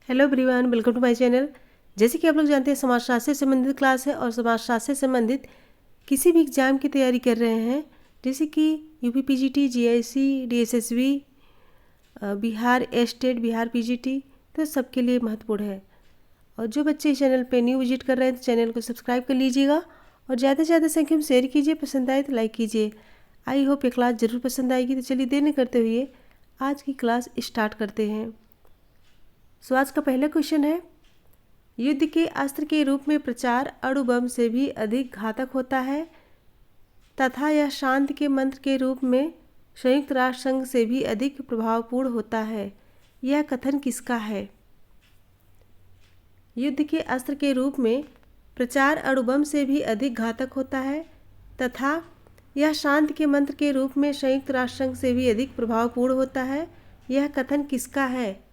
Hello everyone, welcome to my channel. जैसे कि आप लोग जानते हैं, समाजशास्त्र से संबंधित क्लास है और समाजशास्त्र से संबंधित किसी भी एग्जाम की तैयारी कर रहे हैं, जैसे कि UP PGT, GIC, DSSB, Bihar state, Bihar PGT, तो सबके लिए महत्वपूर्ण है। और जो बच्चे इस चैनल पे न्यू विजिट कर रहे हैं तो चैनल को सब्सक्राइब कर लीजिएगा और ज़्यादा से ज़्यादा संख्या में शेयर कीजिए। पसंद आए तो लाइक कीजिए। आई होप ये क्लास ज़रूर पसंद आएगी। तो चलिए देर नहीं करते हुए आज की क्लास स्टार्ट करते हैं। सो आज का पहला क्वेश्चन है, युद्ध के अस्त्र के रूप में प्रचार अणु बम से भी अधिक घातक होता है तथा यह शांति के मंत्र के रूप में संयुक्त राष्ट्र संघ से भी अधिक प्रभावपूर्ण होता है। यह कथन किसका है? युद्ध के अस्त्र के रूप में प्रचार अणु बम से भी अधिक घातक होता है तथा यह शांति के मंत्र के रूप में संयुक्त राष्ट्र संघ से भी अधिक प्रभावपूर्ण होता है। यह कथन किसका है?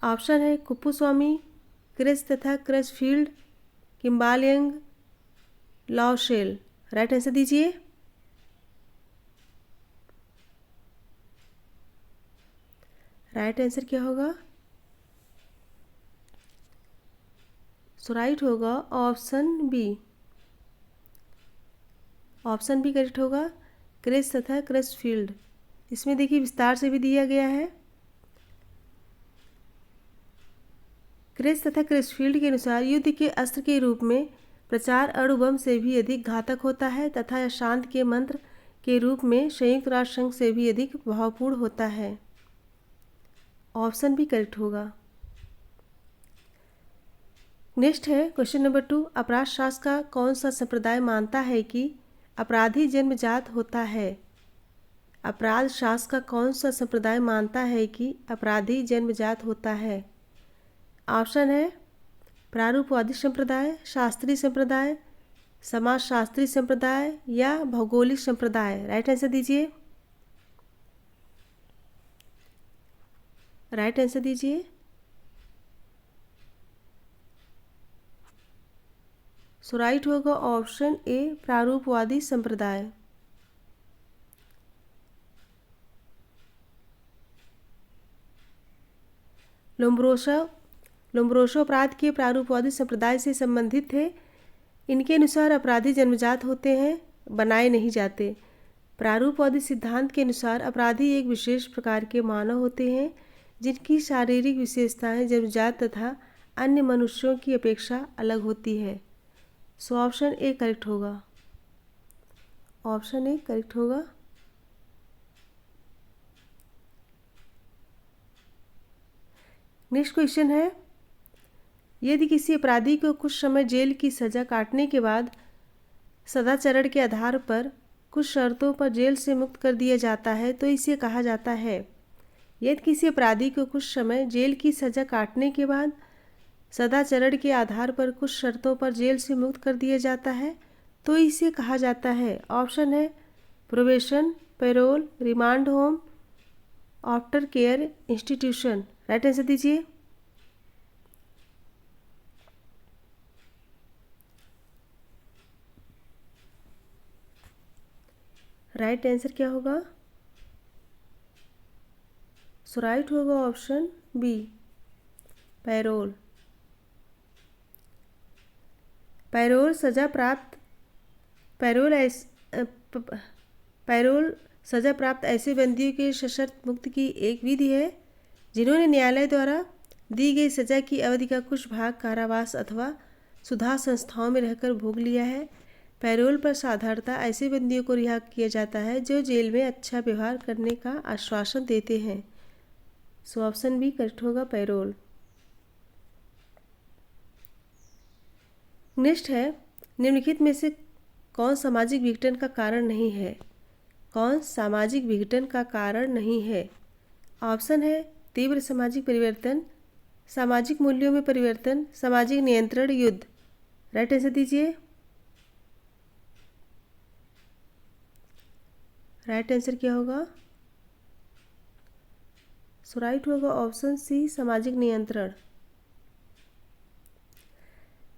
ऑप्शन है कुप्पुस्वामी, क्रिस तथा क्रसफील्ड, किम्बालयंग, लॉशेल। राइट आंसर दीजिए। राइट आंसर क्या होगा? सो राइट होगा option B. Option B correct होगा, क्रिस तथा क्रसफील्ड। इसमें देखिए विस्तार से भी दिया गया है। क्रिस तथा क्रिसफील्ड के अनुसार युद्ध के अस्त्र के रूप में प्रचार अणु बम से भी अधिक घातक होता है तथा यह शांति के मंत्र के रूप में संयुक्त राष्ट्र संघ से भी अधिक प्रभावपूर्ण होता है। ऑप्शन भी करेक्ट होगा। नेक्स्ट है क्वेश्चन नंबर 2। अपराध शास्त्र का कौन सा संप्रदाय मानता है कि अपराधी जन्मजात होता है? अपराध शास्त्र का कौन सा संप्रदाय मानता है कि अपराधी जन्मजात होता है? ऑप्शन है प्रारूपवादी संप्रदाय, शास्त्रीय संप्रदाय, समाजशास्त्री संप्रदाय या भौगोलिक संप्रदाय। राइट आंसर दीजिए। राइट आंसर दीजिए। सो राइट होगा ऑप्शन ए, प्रारूपवादी संप्रदाय। लोम्ब्रोसो अपराध के प्रारूपवादी संप्रदाय से संबंधित थे। इनके अनुसार अपराधी जन्मजात होते हैं, बनाए नहीं जाते। प्रारूपवादी सिद्धांत के अनुसार अपराधी एक विशेष प्रकार के मानव होते हैं जिनकी शारीरिक विशेषताएं जन्मजात तथा अन्य मनुष्यों की अपेक्षा अलग होती है। सो ऑप्शन ए करेक्ट होगा। ऑप्शन ए करेक्ट होगा। नेक्स्ट क्वेश्चन है, यदि किसी अपराधी को कुछ समय जेल की सज़ा काटने के बाद सदाचरण के आधार पर कुछ शर्तों पर जेल से मुक्त कर दिया जाता है तो इसे कहा जाता है। यदि किसी अपराधी को कुछ समय जेल की सज़ा काटने के बाद सदाचरण के आधार पर कुछ शर्तों पर जेल से मुक्त कर दिया जाता है तो इसे कहा जाता है। ऑप्शन है probation, parole, remand home, after care institution. Right answer दीजिए। राइट आंसर क्या होगा? सो राइट होगा ऑप्शन बी, पैरोल। पैरोल सजा प्राप्त पैरोल सजा प्राप्त ऐसे बंदियों के सशर्त मुक्ति की एक विधि है जिन्होंने न्यायालय द्वारा दी गई सजा की अवधि का कुछ भाग कारावास अथवा सुधार संस्थाओं में रहकर भोग लिया है। पैरोल पर साधारणतः ऐसे बंदियों को रिहा किया जाता है जो जेल में अच्छा व्यवहार करने का आश्वासन देते हैं। सो ऑप्शन बी करेक्ट होगा, पैरोल। नेक्स्ट है, निम्नलिखित में से कौन सामाजिक विघटन का कारण नहीं है? कौन सामाजिक विघटन का कारण नहीं है? ऑप्शन है तीव्र सामाजिक परिवर्तन, सामाजिक मूल्यों में परिवर्तन, सामाजिक नियंत्रण, युद्ध। राइट आंसर दीजिए। राइट आंसर क्या होगा? सो राइट होगा ऑप्शन सी, सामाजिक नियंत्रण।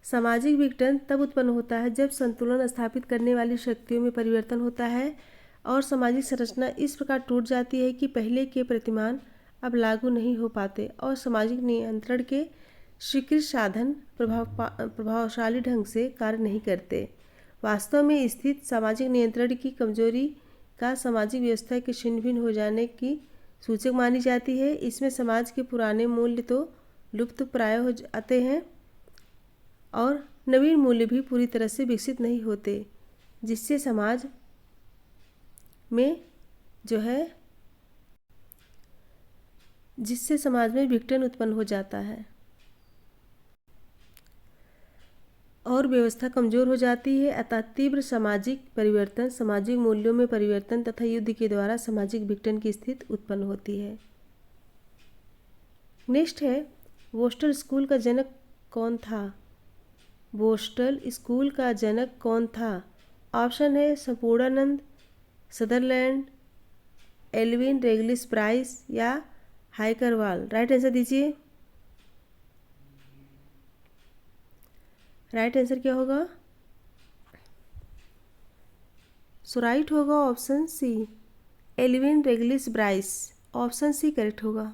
सामाजिक विघटन तब उत्पन्न होता है जब संतुलन स्थापित करने वाली शक्तियों में परिवर्तन होता है और सामाजिक संरचना इस प्रकार टूट जाती है कि पहले के प्रतिमान अब लागू नहीं हो पाते और सामाजिक नियंत्रण के स्वीकृत साधन प्रभावशाली ढंग से कार्य नहीं करते। वास्तव में स्थित सामाजिक नियंत्रण की कमजोरी का सामाजिक व्यवस्था के छिन्न भिन्न हो जाने की सूचक मानी जाती है। इसमें समाज के पुराने मूल्य तो लुप्त प्राय हो जाते हैं और नवीन मूल्य भी पूरी तरह से विकसित नहीं होते, जिससे समाज में विघटन उत्पन्न हो जाता है और व्यवस्था कमजोर हो जाती है। अतः तीव्र सामाजिक परिवर्तन, सामाजिक मूल्यों में परिवर्तन तथा युद्ध के द्वारा सामाजिक विघटन की स्थिति उत्पन्न होती है। नेक्स्ट है, बोस्टन स्कूल का जनक कौन था? बोस्टन स्कूल का जनक कौन था? ऑप्शन है Sampurnanand, Sutherland, Alvin Reglis Price या हाइकरवाल। राइट आंसर दीजिए। राइट आंसर क्या होगा? सो राइट होगा option C, Alvin Reglis Brice. Option C correct होगा।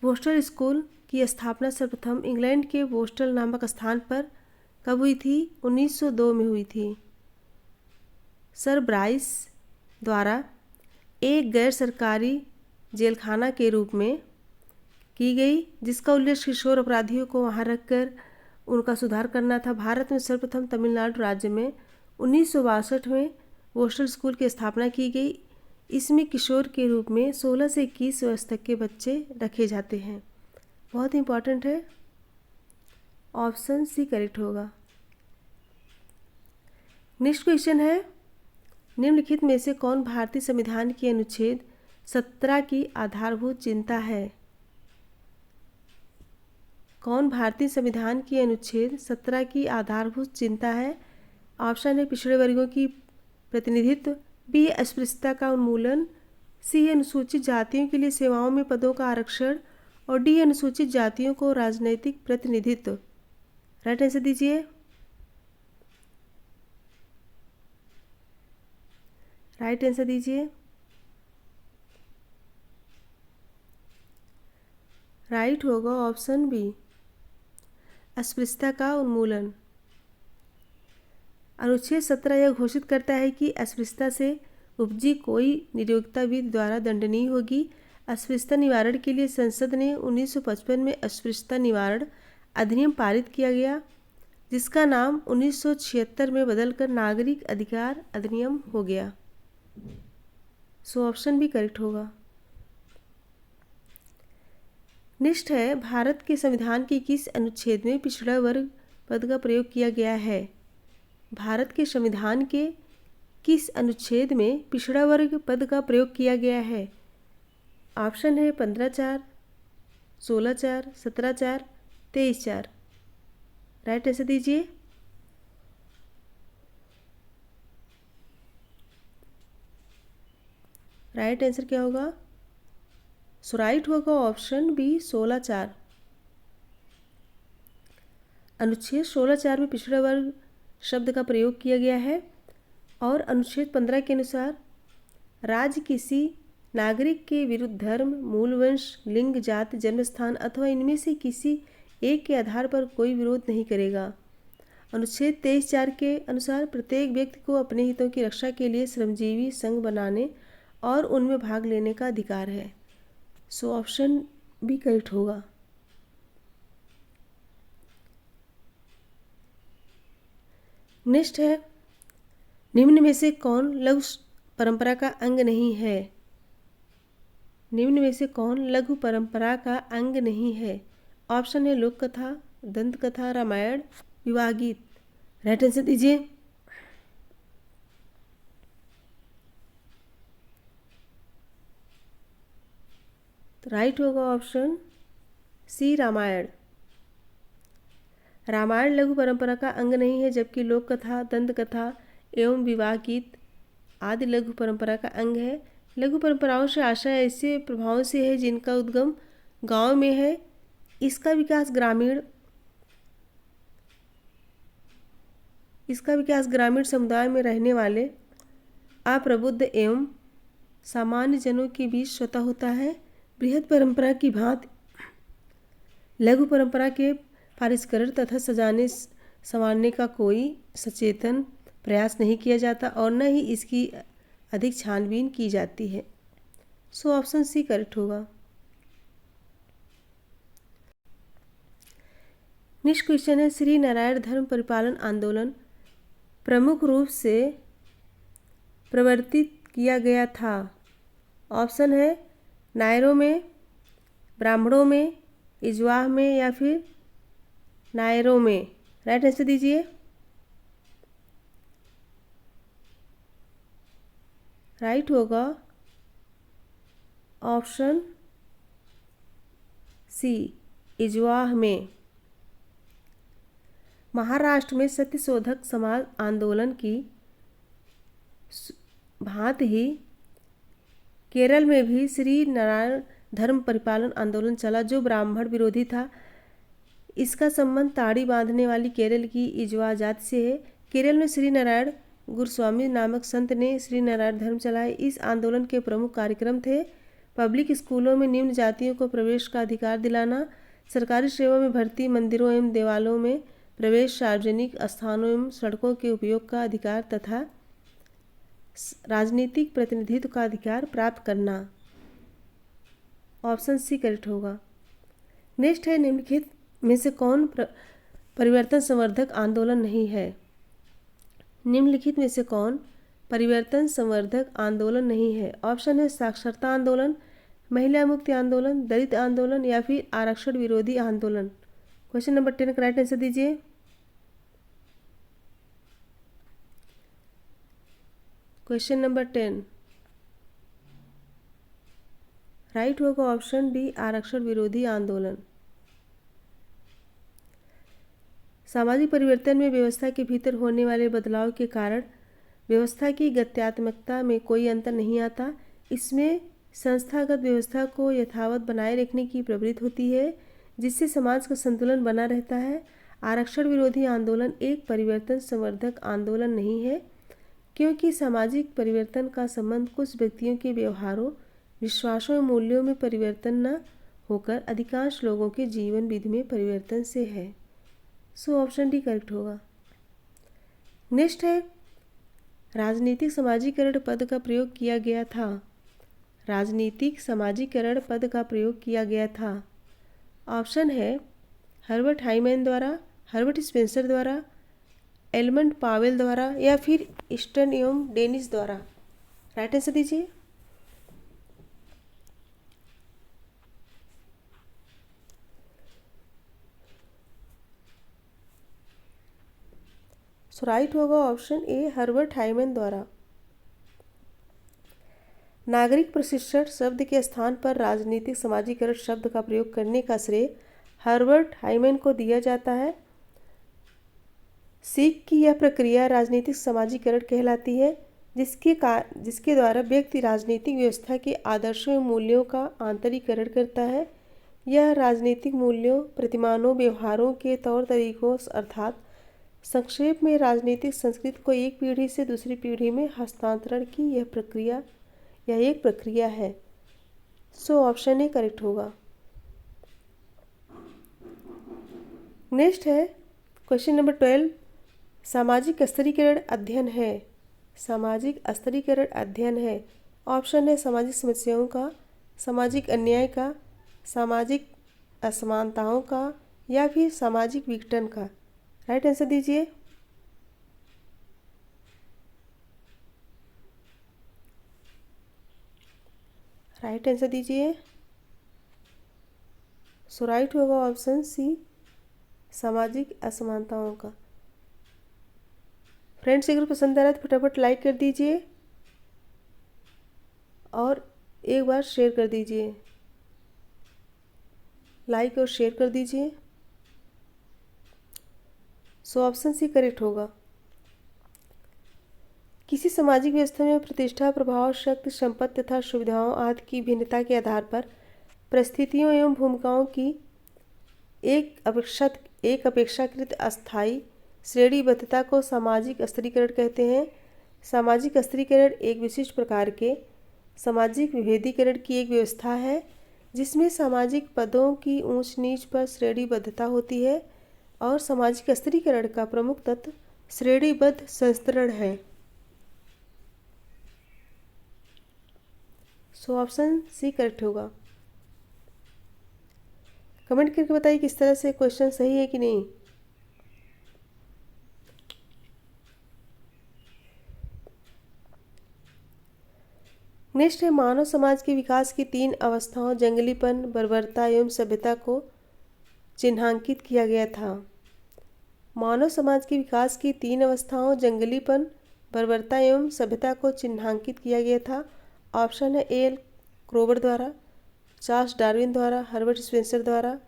बोस्टन स्कूल की स्थापना सर्वप्रथम इंग्लैंड के बोस्टन नामक स्थान पर कब हुई थी? 1902 में हुई थी। सर ब्राइस द्वारा एक गैर सरकारी जेलखाना के रूप में की गई, जिसका उल्लेख किशोर अपराधियों को वहां रखकर उनका सुधार करना था। भारत में सर्वप्रथम तमिलनाडु राज्य में 1962 में बोस्टन स्कूल की स्थापना की गई। इसमें किशोर के रूप में 16 से 21 वर्ष तक के बच्चे रखे जाते हैं। बहुत इंपॉर्टेंट है, ऑप्शन सी करेक्ट होगा। नेक्स्ट क्वेश्चन है, निम्नलिखित में से कौन भारतीय संविधान के अनुच्छेद 17 की आधारभूत चिंता है? कौन भारतीय संविधान की अनुच्छेद 17 की आधारभूत चिंता है? ऑप्शन है पिछड़े वर्गों की प्रतिनिधित्व, बी अस्पृश्यता का उन्मूलन, सी अनुसूचित जातियों के लिए सेवाओं में पदों का आरक्षण और डी अनुसूचित जातियों को राजनैतिक प्रतिनिधित्व। राइट आंसर दीजिए। राइट आंसर दीजिए। राइट होगा ऑप्शन बी, अस्पृश्यता का उन्मूलन। अनुच्छेद 17 यह घोषित करता है कि अस्पृश्यता से उपजी कोई नियोक्ता विधि द्वारा दंडनीय होगी। अस्पृश्यता निवारण के लिए संसद ने 1955 में अस्पृश्यता निवारण अधिनियम पारित किया गया, जिसका नाम 1976 में बदलकर नागरिक अधिकार अधिनियम हो गया। सो ऑप्शन भी करेक्ट होगा। नेक्स्ट है, भारत के संविधान के किस अनुच्छेद में पिछड़ा वर्ग पद का प्रयोग किया गया है? भारत के संविधान के किस अनुच्छेद में पिछड़ा वर्ग पद का प्रयोग किया गया है? ऑप्शन है 15(4), 16(4), 17(4), 23(4). राइट आंसर दीजिए। राइट आंसर क्या होगा? सो राइट होगा ऑप्शन बी 16(4). अनुच्छेद 16(4) में पिछड़ा वर्ग शब्द का प्रयोग किया गया है और अनुच्छेद 15 के अनुसार राज्य किसी नागरिक के विरुद्ध धर्म, मूल वंश, लिंग, जाति, जन्मस्थान अथवा इनमें से किसी एक के आधार पर कोई विरोध नहीं करेगा। अनुच्छेद 23(4) के अनुसार प्रत्येक व्यक्ति को अपने हितों की रक्षा के लिए श्रमजीवी संघ बनाने और उनमें भाग लेने का अधिकार है। सो ऑप्शन बी करेक्ट होगा। नेक्स्ट है, निम्न में से कौन लघु परंपरा का अंग नहीं है? निम्न में से कौन लघु परंपरा का अंग नहीं है? ऑप्शन है लोक कथा, दंत कथा, रामायण, विवाह गीत। राइट आंसर दीजिए। तो राइट होगा ऑप्शन सी, रामायण। रामायण लघु परंपरा का अंग नहीं है, जबकि लोक कथा, दंत कथा एवं विवाह गीत आदि लघु परंपरा का अंग है। लघु परंपराओं से आशय ऐसे प्रभावों से है जिनका उद्गम गांव में है। इसका विकास ग्रामीण समुदाय में रहने वाले अप्रबुद्ध एवं सामान्य जनों के बीच स्वतः होता है। बृहद परंपरा की भांति लघु परंपरा के परिष्करण तथा सजाने संवारने का कोई सचेतन प्रयास नहीं किया जाता और न ही इसकी अधिक छानबीन की जाती है। सो ऑप्शन सी करेक्ट होगा। नेक्स्ट क्वेश्चन है, श्री नारायण धर्म परिपालन आंदोलन प्रमुख रूप से प्रवर्तित किया गया था। ऑप्शन है नायरों में, ब्राह्मणों में, इजवाह में या फिर नायरों में। राइट आंसर दीजिए। राइट होगा ऑप्शन सी, इजवाह में। महाराष्ट्र में सत्यशोधक समाज आंदोलन की भांति ही केरल में भी श्री नारायण धर्म परिपालन आंदोलन चला, जो ब्राह्मण विरोधी था। इसका संबंध ताड़ी बांधने वाली केरल की इजवा जाति से है। केरल में श्री नारायण गुरुस्वामी नामक संत ने श्री नारायण धर्म चलाए। इस आंदोलन के प्रमुख कार्यक्रम थे पब्लिक स्कूलों में निम्न जातियों को प्रवेश का अधिकार दिलाना, सरकारी सेवा में भर्ती, मंदिरों एवं देवालयों में प्रवेश, सार्वजनिक स्थानों एवं सड़कों के उपयोग का अधिकार तथा राजनीतिक प्रतिनिधित्व का अधिकार प्राप्त करना। ऑप्शन सी करेक्ट होगा। नेक्स्ट है, निम्नलिखित में से कौन परिवर्तन संवर्धक आंदोलन नहीं है? निम्नलिखित में से कौन परिवर्तन संवर्धक आंदोलन नहीं है? ऑप्शन है साक्षरता आंदोलन, महिला मुक्ति आंदोलन, दलित आंदोलन या फिर आरक्षण विरोधी आंदोलन। क्वेश्चन नंबर 10 का राइट आंसर दीजिए। क्वेश्चन नंबर 10 राइट होगा ऑप्शन डी, आरक्षण विरोधी आंदोलन। सामाजिक परिवर्तन में व्यवस्था के भीतर होने वाले बदलाव के कारण व्यवस्था की गत्यात्मकता में कोई अंतर नहीं आता। इसमें संस्थागत व्यवस्था को यथावत बनाए रखने की प्रवृत्ति होती है, जिससे समाज का संतुलन बना रहता है। आरक्षण विरोधी आंदोलन एक परिवर्तन संवर्धक आंदोलन नहीं है, क्योंकि सामाजिक परिवर्तन का संबंध कुछ व्यक्तियों के व्यवहारों, विश्वासों और मूल्यों में परिवर्तन न होकर अधिकांश लोगों के जीवन विधि में परिवर्तन से है। सो ऑप्शन डी करेक्ट होगा। नेक्स्ट है, राजनीतिक समाजीकरण पद का प्रयोग किया गया था। राजनीतिक समाजीकरण पद का प्रयोग किया गया था। ऑप्शन है हर्बर्ट हाइमैन द्वारा, हर्बर्ट स्पेंसर द्वारा, एडमंड पावेल द्वारा या फिर ईस्टर्न एवं डेनिस द्वारा। राइट आंसर दीजिए। सो राइट होगा ऑप्शन ए, हर्बर्ट हाइमैन द्वारा। नागरिक प्रशिक्षण शब्द के स्थान पर राजनीतिक समाजीकरण शब्द का प्रयोग करने का श्रेय हर्बर्ट हाइमैन को दिया जाता है। सीख की यह प्रक्रिया राजनीतिक समाजीकरण कहलाती है, जिसके द्वारा व्यक्ति राजनीतिक व्यवस्था के आदर्शों एवं मूल्यों का आंतरिकरण करता है। यह राजनीतिक मूल्यों, प्रतिमानों, व्यवहारों के तौर तरीकों अर्थात संक्षेप में राजनीतिक संस्कृति को एक पीढ़ी से दूसरी पीढ़ी में हस्तांतरण की यह एक प्रक्रिया है। सो ऑप्शन ए करेक्ट होगा। नेक्स्ट है क्वेश्चन नंबर 12, सामाजिक स्तरीकरण अध्ययन है। सामाजिक स्तरीकरण अध्ययन है। ऑप्शन है सामाजिक समस्याओं का, सामाजिक अन्याय का, सामाजिक असमानताओं का या फिर सामाजिक विघटन का। राइट आंसर दीजिए। राइट आंसर दीजिए। सो राइट होगा ऑप्शन सी, सामाजिक असमानताओं का। फ्रेंड्स, अगर पसंद आ रहा है तो फटाफट लाइक कर दीजिए और एक बार शेयर कर दीजिए। लाइक और शेयर कर दीजिए। सो ऑप्शन सी करेक्ट होगा। किसी सामाजिक व्यवस्था में प्रतिष्ठा, प्रभाव, शक्ति, संपत्ति तथा सुविधाओं आदि की भिन्नता के आधार पर परिस्थितियों एवं भूमिकाओं की एक अपेक्षाकृत अस्थायी श्रेणीबद्धता को सामाजिक स्तरीकरण कहते हैं। सामाजिक स्तरीकरण एक विशिष्ट प्रकार के सामाजिक विभेदीकरण की एक व्यवस्था है जिसमें सामाजिक पदों की ऊंच नीच पर श्रेणीबद्धता होती है और सामाजिक स्तरीकरण का प्रमुख तत्व श्रेणीबद्ध संस्तरण है। सो ऑप्शन सी करेक्ट होगा। कमेंट करके बताइए किस तरह से क्वेश्चन सही है कि नहीं। नेक्स्ट है मानव समाज के विकास की 3 अवस्थाओं जंगलीपन, बर्बरता एवं सभ्यता को चिन्हांकित किया गया था। मानव समाज के विकास की 3 अवस्थाओं जंगलीपन, बर्बरता एवं सभ्यता को चिन्हांकित किया गया था। ऑप्शन है एल क्रोवर द्वारा, चार्ल्स डार्विन द्वारा, हर्बर्ट स्पेंसर द्वारा,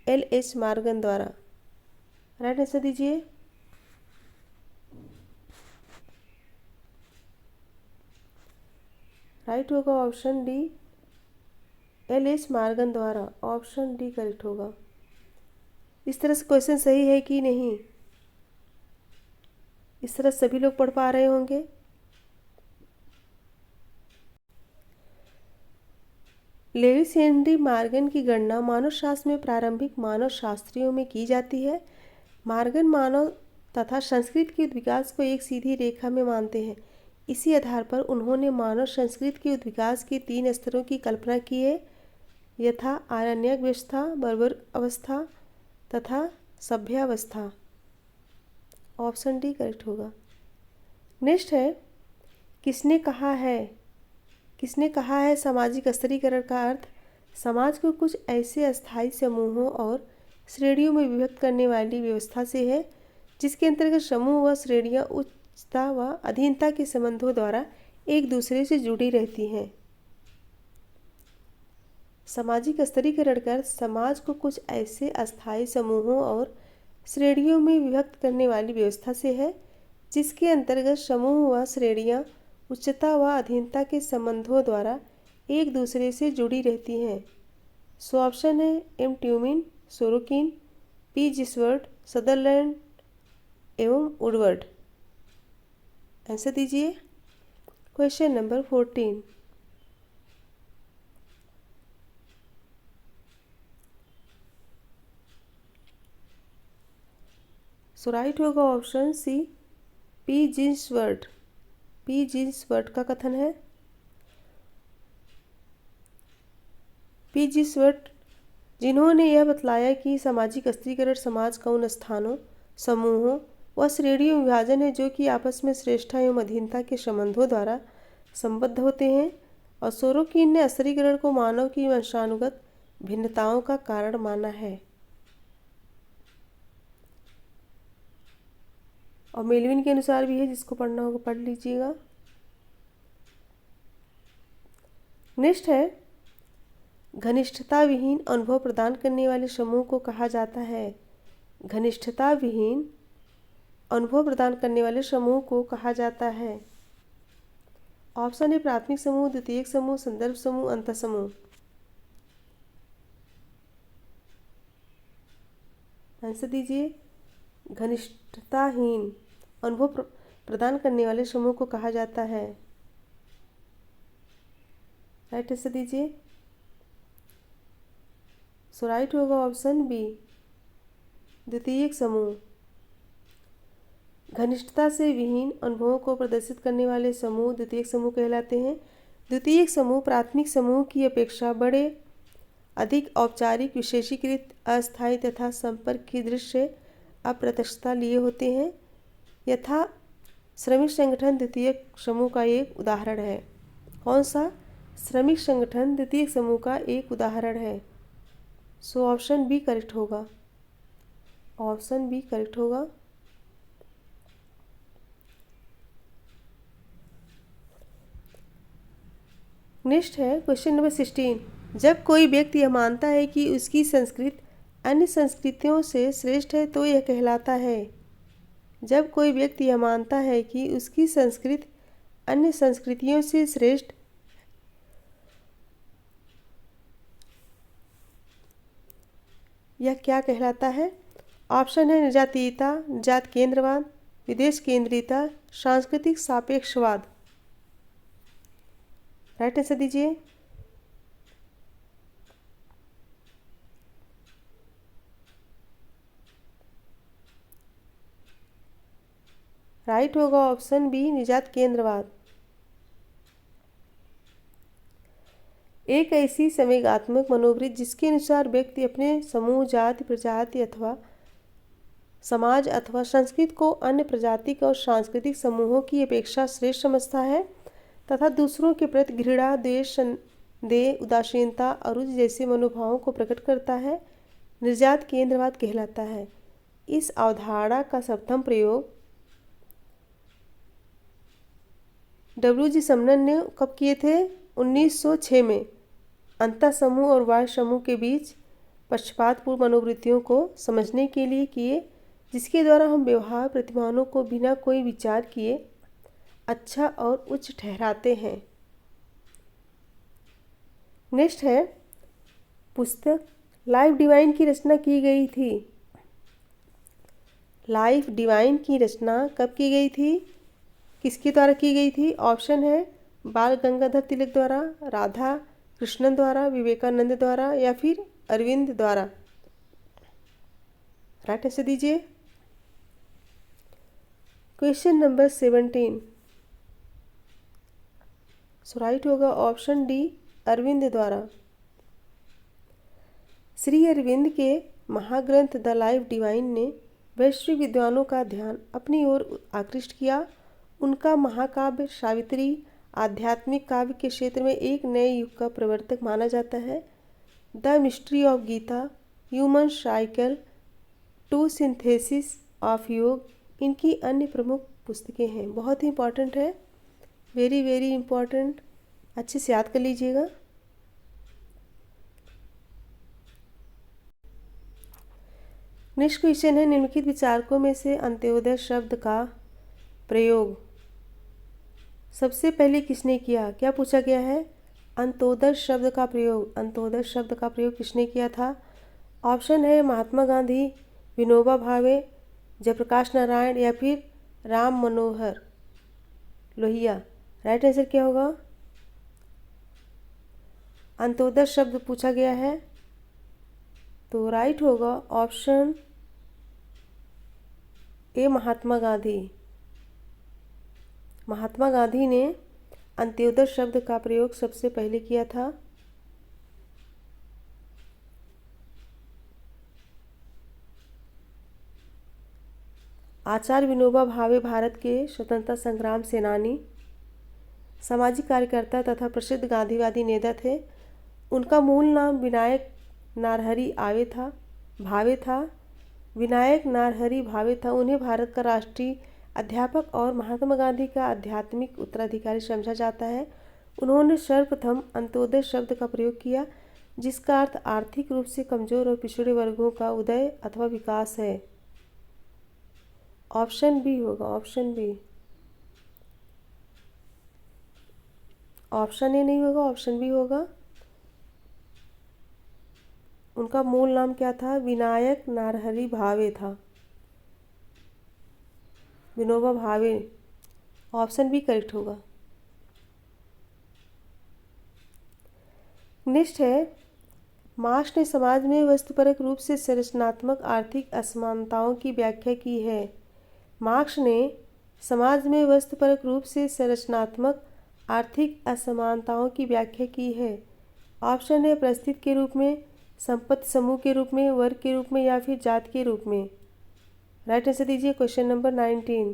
एल.एच. मॉर्गन द्वारा। राइट आंसर दीजिए। राइट होगा ऑप्शन डी, एल.एच. मॉर्गन द्वारा। ऑप्शन डी करेक्ट होगा। इस तरह से क्वेश्चन सही है कि नहीं, इस तरह सभी लोग पढ़ पा रहे होंगे। लेविस हेनरी मॉर्गन की गणना मानव शास्त्र में प्रारंभिक मानव शास्त्रियों में की जाती है। मॉर्गन मानव तथा संस्कृत के विकास को एक सीधी रेखा में मानते हैं। इसी आधार पर उन्होंने मानव संस्कृति के विकास के 3 स्तरों की कल्पना की है, यथा आरण्यक अवस्था, बर्बर अवस्था तथा सभ्यावस्था। ऑप्शन डी करेक्ट होगा। नेक्स्ट है किसने कहा है सामाजिक स्तरीकरण का अर्थ समाज को कुछ ऐसे अस्थायी समूहों और श्रेणियों में विभक्त करने वाली व्यवस्था से है जिसके अंतर्गत समूह व श्रेणियां उच्चता व अधीनता के संबंधों द्वारा एक दूसरे से जुड़ी रहती हैं। सामाजिक स्तरीकरण का अर्थ समाज को कुछ ऐसे अस्थायी समूहों और श्रेणियों में विभक्त करने वाली व्यवस्था से है जिसके अंतर्गत समूह व श्रेणियां उच्चता व अधीनता के संबंधों द्वारा एक दूसरे से जुड़ी रहती हैं। सो ऑप्शन है M Tumin, Sorokin, P Gisbert, Sutherland एवं वुडवर्ड। आंसर दीजिए। Question number 14। सो राइट होगा option C, P Gisbert. P Gisbert का कथन है। पी जिसवर्ड जिन्होंने यह बतलाया कि सामाजिक स्तरीकरण समाज का उन स्थानों, समूहों व श्रेणियों में विभाजन है जो कि आपस में श्रेष्ठता एवं अधीनता के संबंधों द्वारा संबद्ध होते हैं, और सोरोकिन ने स्तरीकरण को मानव की वंशानुगत भिन्नताओं का कारण माना है। और मेलविन के अनुसार भी है, जिसको पढ़ना होगा पढ़ लीजिएगा। नेक्स्ट है घनिष्ठता विहीन अनुभव प्रदान करने वाले समूह को कहा जाता है। घनिष्ठता विहीन अनुभव प्रदान करने वाले समूह को कहा जाता है। ऑप्शन है प्राथमिक समूह, द्वितीयक समूह, संदर्भ समूह, अंतः समूह। आंसर दीजिए। घनिष्ठताहीन अनुभव प्रदान करने वाले समूह को कहा जाता है। राइट आंसर दीजिए। सो राइट होगा ऑप्शन बी, द्वितीयक समूह। घनिष्ठता से विहीन अनुभवों को प्रदर्शित करने वाले समूह द्वितीयक समूह कहलाते हैं। द्वितीयक समूह प्राथमिक समूह की अपेक्षा बड़े, अधिक औपचारिक, विशेषीकृत, अस्थायी तथा संपर्क की दृश्य अप्रत्यक्षता लिए होते हैं। यथा श्रमिक संगठन द्वितीयक समूह का एक उदाहरण है। कौन सा? श्रमिक संगठन द्वितीयक समूह का एक उदाहरण है। सो ऑप्शन बी करेक्ट होगा। ऑप्शन बी करेक्ट होगा। नेक्स्ट है क्वेश्चन नंबर 16। जब कोई व्यक्ति यह मानता है कि उसकी संस्कृति अन्य संस्कृतियों से श्रेष्ठ है तो यह कहलाता है। जब कोई व्यक्ति यह मानता है कि उसकी संस्कृति अन्य संस्कृतियों से श्रेष्ठ यह क्या कहलाता है? ऑप्शन है निर्जातीयता, निर्जात केंद्रवाद, विदेश केंद्रीयता, सांस्कृतिक सापेक्षवाद। राइट आंसर दीजिए। राइट होगा ऑप्शन बी, निजात केंद्रवाद। एक ऐसी संवेगात्मक मनोवृत्ति जिसके अनुसार व्यक्ति अपने समूह, जाति, प्रजाति अथवा समाज अथवा संस्कृति को अन्य प्रजाति और सांस्कृतिक समूहों की अपेक्षा श्रेष्ठ समझता है तथा दूसरों के प्रति घृणा, द्वेष, संदेह, उदासीनता, अरुचि जैसे मनोभावों को प्रकट करता है, निजात केंद्रवाद कहलाता है। इस अवधारणा का सर्वप्रथम प्रयोग डब्ल्यू.जी. समनन ने कब किए थे? 1906 में अंतः समूह और बाह्य समूह के बीच पक्षपातपूर्ण मनोवृत्तियों को समझने के लिए किए, जिसके द्वारा हम व्यवहार प्रतिमानों को बिना कोई विचार किए अच्छा और उच्च ठहराते हैं। नेक्स्ट है पुस्तक लाइफ डिवाइन की रचना की गई थी। लाइफ डिवाइन की रचना कब की गई थी, किसके द्वारा की गई थी? ऑप्शन है बाल गंगाधर तिलक द्वारा, राधा कृष्णन द्वारा, विवेकानंद द्वारा या फिर अरविंद द्वारा। राइट आंसर दीजिए। Question number 17। सो राइट होगा ऑप्शन डी, अरविंद द्वारा। श्री अरविंद के महाग्रंथ द लाइफ डिवाइन ने वैश्विक विद्वानों का ध्यान अपनी ओर आकृष्ट किया। उनका महाकाव्य सावित्री आध्यात्मिक काव्य के क्षेत्र में एक नए युग का प्रवर्तक माना जाता है। The mystery of Gita, human cycle, to synthesis of yoga इनकी अन्य प्रमुख पुस्तकें हैं। बहुत ही इंपॉर्टेंट है, वेरी वेरी इंपॉर्टेंट, अच्छे से याद कर लीजिएगा। नेक्स्ट क्वेश्चन है निम्नलिखित विचारकों में से अंत्योदय शब्द का प्रयोग सबसे पहले किसने किया? क्या पूछा गया है? अंत्योदय शब्द का प्रयोग, अंत्योदय शब्द का प्रयोग किसने किया था? ऑप्शन है महात्मा गांधी, विनोबा भावे, जयप्रकाश नारायण या फिर राम मनोहर लोहिया। राइट आंसर क्या होगा? अंत्योदय शब्द पूछा गया है तो राइट होगा ऑप्शन ए, महात्मा गांधी। महात्मा गांधी ने अंत्योदय शब्द का प्रयोग सबसे पहले किया था। आचार्य विनोबा भावे भारत के स्वतंत्रता संग्राम सेनानी, सामाजिक कार्यकर्ता तथा प्रसिद्ध गांधीवादी नेता थे। उनका मूल नाम विनायक नारहरि भावे था। विनायक नारहरि भावे था। उन्हें भारत का राष्ट्रीय अध्यापक और महात्मा गांधी का आध्यात्मिक उत्तराधिकारी समझा जाता है। उन्होंने सर्वप्रथम अंत्योदय शब्द का प्रयोग किया, जिसका अर्थ आर्थिक रूप से कमजोर और पिछड़े वर्गों का उदय अथवा विकास है। ऑप्शन बी होगा, ऑप्शन बी। ऑप्शन ए नहीं होगा, ऑप्शन बी होगा। उनका मूल नाम क्या था? विनायक नारहरि भावे था, Vinoba Bhave. Option B correct होगा। नेक्स्ट है मार्क्स ने समाज में वस्तुपरक रूप से संरचनात्मक आर्थिक असमानताओं की व्याख्या की है। मार्क्स ने समाज में वस्तुपरक रूप से संरचनात्मक आर्थिक असमानताओं की व्याख्या की है। ऑप्शन है परिस्थिति के रूप में, संपत्ति समूह के रूप में, वर्ग के रूप में या फिर जाति के रूप में। राइट आंसर दीजिए। Question number 19।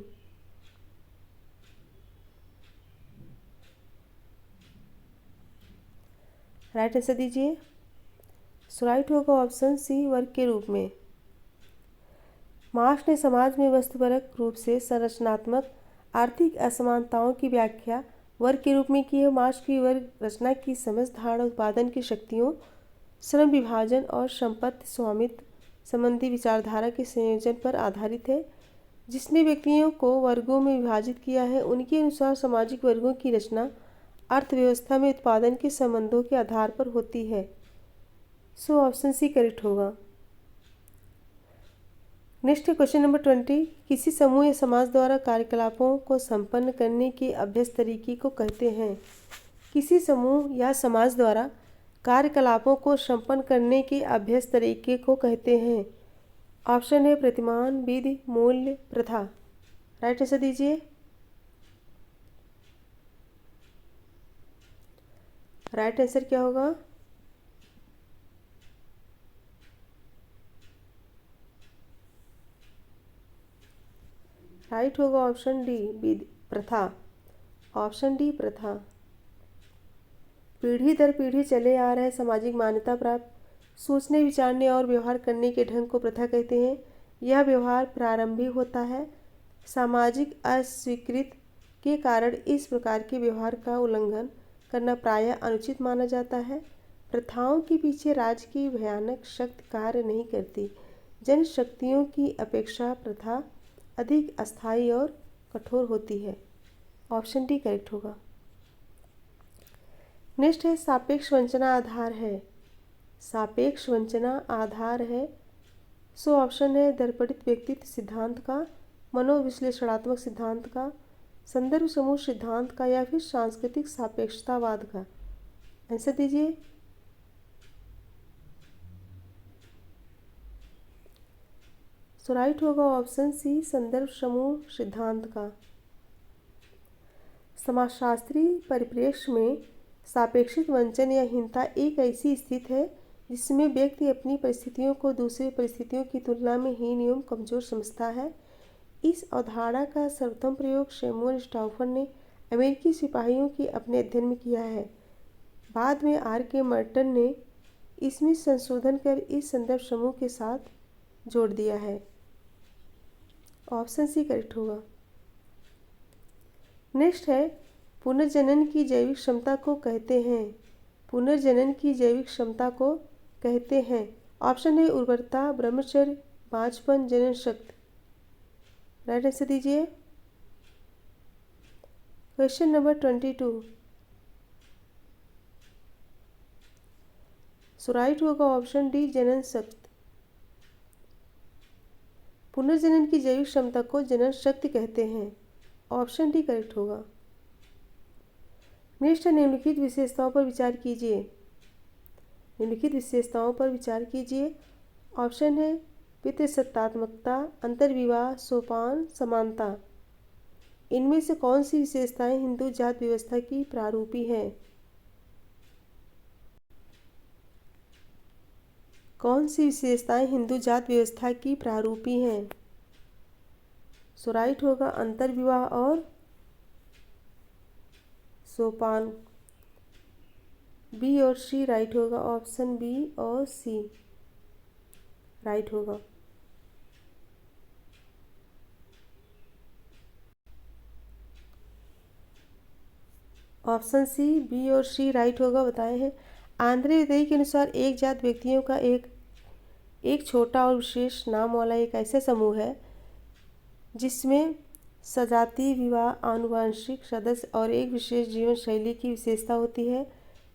राइट आंसर दीजिए। सो राइट होगा ऑप्शन सी, वर्ग के रूप में। मार्क्स ने समाज में वस्तुपरक रूप से संरचनात्मक आर्थिक असमानताओं की व्याख्या वर्ग के रूप में की है। मार्क्स की वर्ग रचना की समझ धारणा उत्पादन की शक्तियों, श्रम विभाजन और संपत्ति स्वामित्व संबंधी विचारधारा के संयोजन पर आधारित है। जिसने व्यक्तियों को वर्गों में विभाजित किया है, उनके अनुसार सामाजिक वर्गों की रचना अर्थव्यवस्था में उत्पादन के संबंधों के आधार पर होती है। सो ऑप्शन सी करेक्ट होगा। नेक्स्ट है क्वेश्चन नंबर 20। किसी समूह या समाज द्वारा कार्यकलापों को संपन्न करने के अभ्यस्त तरीके को कहते हैं। किसी समूह या समाज द्वारा कार्यकलापों को संपन्न करने के अभ्यस्त तरीके को कहते हैं। ऑप्शन है प्रतिमान, विधि, मूल्य, प्रथा। राइट आंसर दीजिए। राइट आंसर क्या होगा? राइट होगा ऑप्शन डी, विधि, प्रथा। ऑप्शन डी, प्रथा। पीढ़ी दर पीढ़ी चले आ रहे सामाजिक मान्यता प्राप्त सोचने, विचारने और व्यवहार करने के ढंग को प्रथा कहते हैं। यह व्यवहार प्रारंभिक होता है। सामाजिक अस्वीकृति के कारण इस प्रकार के व्यवहार का उल्लंघन करना प्रायः अनुचित माना जाता है। प्रथाओं के पीछे राज्य की भयानक शक्ति कार्य नहीं करती। जनशक्तियों की अपेक्षा प्रथा अधिक अस्थायी और कठोर होती है। ऑप्शन डी करेक्ट होगा। नेक्स्ट है सापेक्ष वंचना आधार है। सापेक्ष वंचना आधार है। सो ऑप्शन है दर्पणित व्यक्तित्व सिद्धांत का, मनोविश्लेषणात्मक सिद्धांत का, संदर्भ समूह सिद्धांत का या फिर सांस्कृतिक सापेक्षतावाद का। आंसर दीजिए। सो राइट होगा ऑप्शन सी, संदर्भ समूह सिद्धांत का। समाजशास्त्री परिप्रेक्ष्य में सापेक्षिक वंचन या हीनता एक ऐसी स्थिति है जिसमें व्यक्ति अपनी परिस्थितियों को दूसरी परिस्थितियों की तुलना में हीन एवं कमजोर समझता है। इस अवधारणा का सर्वप्रथम प्रयोग सैमुअल स्टाउफर ने अमेरिकी सिपाहियों के अपने अध्ययन में किया है। बाद में R.K. मर्टन ने इसमें संशोधन कर इस संदर्भ समूह के साथ जोड़ दिया है। ऑप्शन सी करेक्ट होगा। नेक्स्ट है पुनर्जनन की जैविक क्षमता को कहते हैं। पुनर्जनन की जैविक क्षमता को कहते हैं। ऑप्शन है उर्वरता, ब्रह्मचर्य, बांझपन, जनन शक्ति। राइट आंसर दीजिए। Question number 22। सो राइट होगा ऑप्शन डी, जनन शक्ति। पुनर्जनन की जैविक क्षमता को जनन शक्ति कहते हैं। ऑप्शन डी करेक्ट होगा। नेक्स्ट निम्नलिखित विशेषताओं पर विचार कीजिए। निम्नलिखित विशेषताओं पर विचार कीजिए। ऑप्शन है पितृसत्तात्मकता, अंतर्विवाह, सोपान, समानता। इनमें से कौन सी विशेषताएं हिंदू जात व्यवस्था की प्रारूपी हैं? कौन सी विशेषताएं हिंदू जात व्यवस्था की प्रारूपी हैं? सो राइट होगा अंतर्विवाह और सोपान। बी और सी राइट होगा। ऑप्शन बी और सी राइट होगा। ऑप्शन सी, बी और सी राइट होगा बताए हैं। आंद्रे दई के अनुसार एक जात व्यक्तियों का एक छोटा और विशेष नाम वाला एक ऐसा समूह है जिसमें सजातीय विवाह, आनुवंशिक सदस्य और एक विशेष जीवन शैली की विशेषता होती है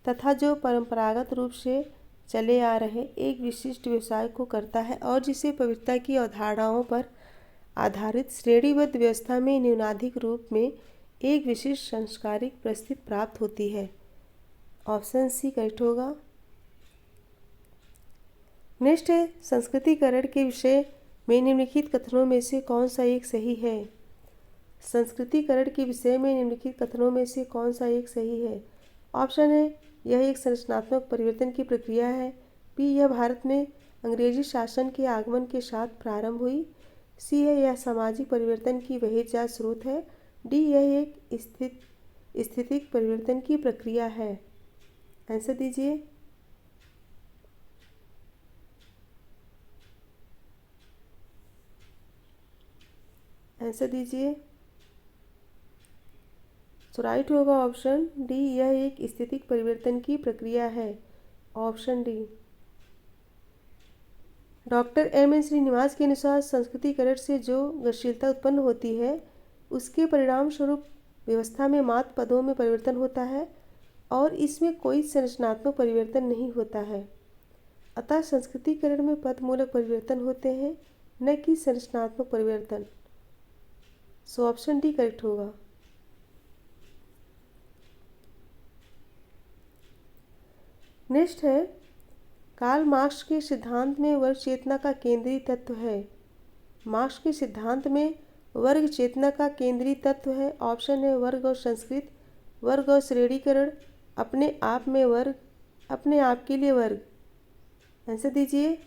तथा जो परंपरागत रूप से चले आ रहे एक विशिष्ट व्यवसाय को करता है और जिसे पवित्रता की अवधारणाओं पर आधारित श्रेणीबद्ध व्यवस्था में न्यूनाधिक रूप में एक विशिष्ट सांस्कृतिक परिस्थिति प्राप्त होती है। ऑप्शन सी करेक्ट होगा। नेक्स्ट है संस्कृतिकरण के विषय में निम्नलिखित कथनों में से कौन सा एक सही है? संस्कृतिकरण के विषय में निम्नलिखित कथनों में से कौन सा एक सही है? ऑप्शन है यह एक संरचनात्मक परिवर्तन की प्रक्रिया है। बी, यह भारत में अंग्रेजी शासन के आगमन के साथ प्रारंभ हुई। सी है यह सामाजिक परिवर्तन की वहीजात स्रोत है। डी, यह एक स्थितिक परिवर्तन की प्रक्रिया है। आंसर दीजिए। आंसर दीजिए। तो राइट होगा ऑप्शन डी, यह एक स्थितिक परिवर्तन की प्रक्रिया है। Option D. Doctor M Srinivas के अनुसार संस्कृतिकरण से जो गतिशीलता उत्पन्न होती है उसके परिणाम स्वरूप व्यवस्था में मात्र पदों में परिवर्तन होता है और इसमें कोई संरचनात्मक परिवर्तन नहीं होता है। अतः संस्कृतिकरण में पदमूलक परिवर्तन होते हैं, न कि संरचनात्मक परिवर्तन। सो ऑप्शन डी करेक्ट होगा। नेक्स्ट है, कार्ल मार्क्स के सिद्धांत में वर्ग चेतना का केंद्रीय तत्व है। मार्क्स के सिद्धांत में वर्ग चेतना का केंद्रीय तत्व है। ऑप्शन है वर्ग और संस्कृत, वर्ग और श्रेणीकरण, अपने आप में वर्ग, अपने आप के लिए वर्ग। आंसर दीजिए।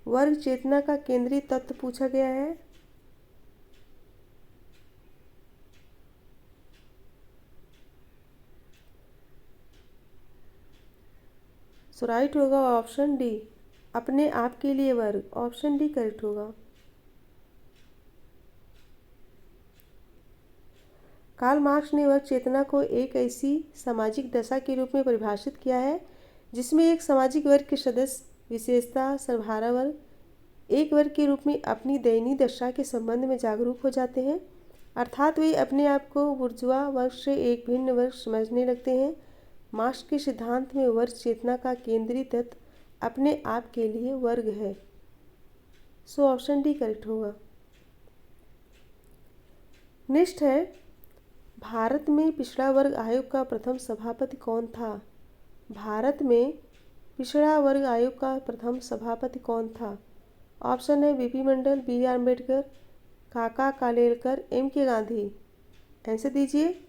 वर्ग चेतना का केंद्रीय तत्व पूछा गया है। सो राइट होगा ऑप्शन डी, अपने आप के लिए वर्ग। ऑप्शन डी करेक्ट होगा। कार्ल मार्क्स ने वर्ग चेतना को एक ऐसी सामाजिक दशा के रूप में परिभाषित किया है जिसमें एक सामाजिक वर्ग के सदस्य, विशेषता सर्वहारा वर्ग, एक वर्ग के रूप में अपनी दयनीय दशा के संबंध में जागरूक हो जाते हैं, अर्थात वे अपने आप को बुर्जुआ वर्ग से एक भिन्न वर्ग समझने लगते हैं। मार्क्स के सिद्धांत में वर्ग चेतना का केंद्रीय तत्व अपने आप के लिए वर्ग है। सो ऑप्शन डी करेक्ट होगा। नेक्स्ट है, भारत में पिछड़ा वर्ग आयोग का प्रथम सभापति कौन था? भारत में पिछड़ा वर्ग आयोग का प्रथम सभापति कौन था? ऑप्शन है BP Mandal, B R Ambedkar, Kaka Kalelkar, M के गांधी। आंसर दीजिए।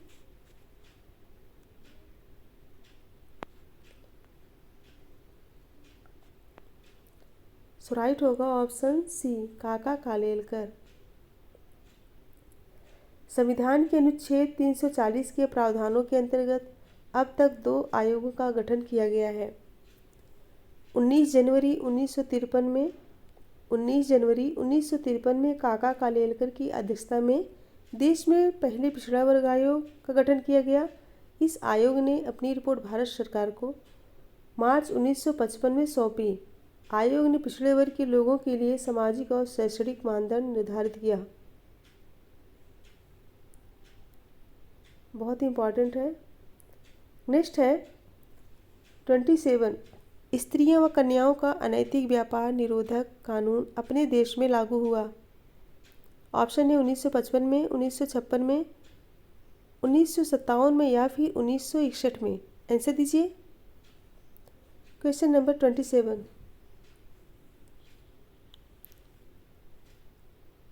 सो राइट होगा ऑप्शन सी, काका कालेलकर। संविधान के अनुच्छेद 340 के प्रावधानों के अंतर्गत अब तक 2 आयोगों का गठन किया गया है। 19 जनवरी 1953 में काका कालेलकर की अध्यक्षता में देश में पहले पिछड़ा वर्ग आयोग का गठन किया गया। इस आयोग ने अपनी रिपोर्ट भारत सरकार को मार्च 1955 में सौंपी। आयोग ने पिछड़े वर्ग के लोगों के लिए सामाजिक और शैक्षणिक मानदंड निर्धारित किया। बहुत ही इम्पॉर्टेंट है। नेक्स्ट है 27, स्त्रियों व कन्याओं का अनैतिक व्यापार निरोधक कानून अपने देश में लागू हुआ। ऑप्शन है 1955 में, 1956 में, 1957 में या फिर 1961 में। आंसर दीजिए। Question number 27।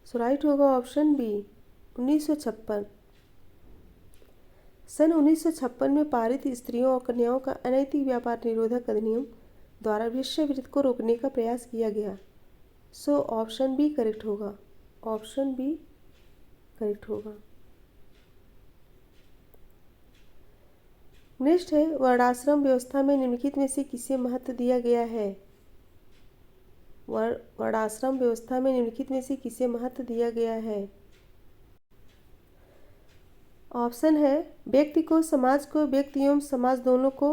सो राइट होगा ऑप्शन बी, 1956। सन 1956 में पारित स्त्रियों और कन्याओं का अनैतिक व्यापार निरोधक अधिनियम द्वारा वेश्यावृत्ति को रोकने का प्रयास किया गया। सो ऑप्शन बी करेक्ट होगा। ऑप्शन बी करेक्ट होगा। नेक्स्ट है, वर्णाश्रम व्यवस्था में निम्नलिखित में से किसे महत्व दिया गया है? वर्णाश्रम व्यवस्था में निम्नलिखित में से किसे महत्व दिया गया है? ऑप्शन है व्यक्ति को, समाज को, व्यक्ति एवं समाज दोनों को,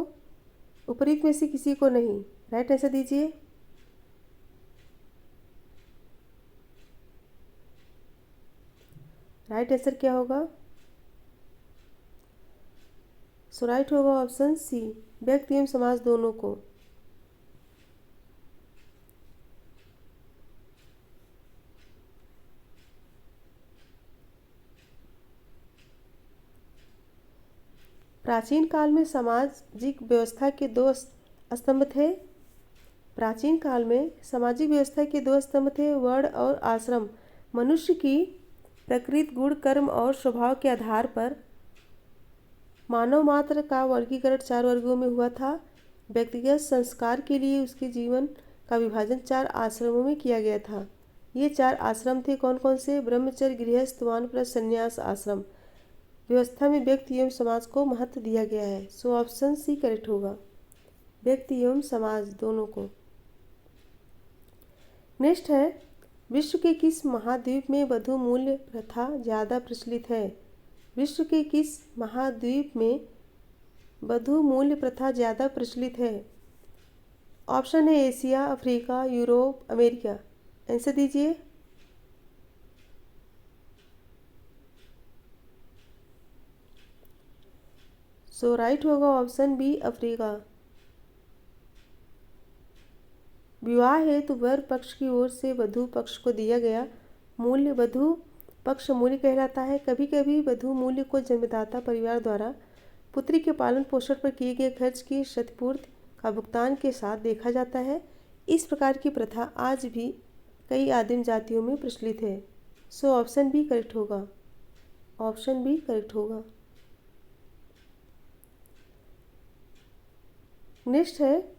उपयुक्त में से किसी को नहीं। राइट आंसर दीजिए। राइट आंसर क्या होगा? सो राइट होगा ऑप्शन सी, व्यक्ति एवं समाज दोनों को। प्राचीन काल में सामाजिक व्यवस्था के 2 स्तंभ थे। प्राचीन काल में सामाजिक व्यवस्था के 2 स्तंभ थे, वर्ण और आश्रम। मनुष्य की प्रकृति, गुण, कर्म और स्वभाव के आधार पर मानव मात्र का वर्गीकरण 4 वर्गों में हुआ था। व्यक्तिगत संस्कार के लिए उसके जीवन का विभाजन 4 आश्रमों में किया गया था। ये 4 आश्रम थे कौन कौन से? ब्रह्मचर्य, गृहस्थ, वानप्रस्थ, संन्यास आश्रम। व्यवस्था में व्यक्ति एवं समाज को महत्व दिया गया है। सो ऑप्शन सी करेक्ट होगा, व्यक्ति एवं समाज दोनों को। नेक्स्ट है, विश्व के किस महाद्वीप में वधू मूल्य प्रथा ज़्यादा प्रचलित है? विश्व के किस महाद्वीप में वधू मूल्य प्रथा ज़्यादा प्रचलित है? ऑप्शन है Asia, Africa, Europe, America. Answer दीजिए। सो राइट होगा ऑप्शन बी, अफ्रीका। विवाह हेतु वर पक्ष की ओर से वधू पक्ष को दिया गया मूल्य वधू पक्ष मूल्य कहलाता है। कभी कभी वधू मूल्य को जन्मदाता परिवार द्वारा पुत्री के पालन पोषण पर किए गए खर्च की क्षतिपूर्ति का भुगतान के साथ देखा जाता है। इस प्रकार की प्रथा आज भी कई आदिम जातियों में प्रचलित है। सो ऑप्शन बी करेक्ट होगा। ऑप्शन बी करेक्ट होगा। नेक्स्ट है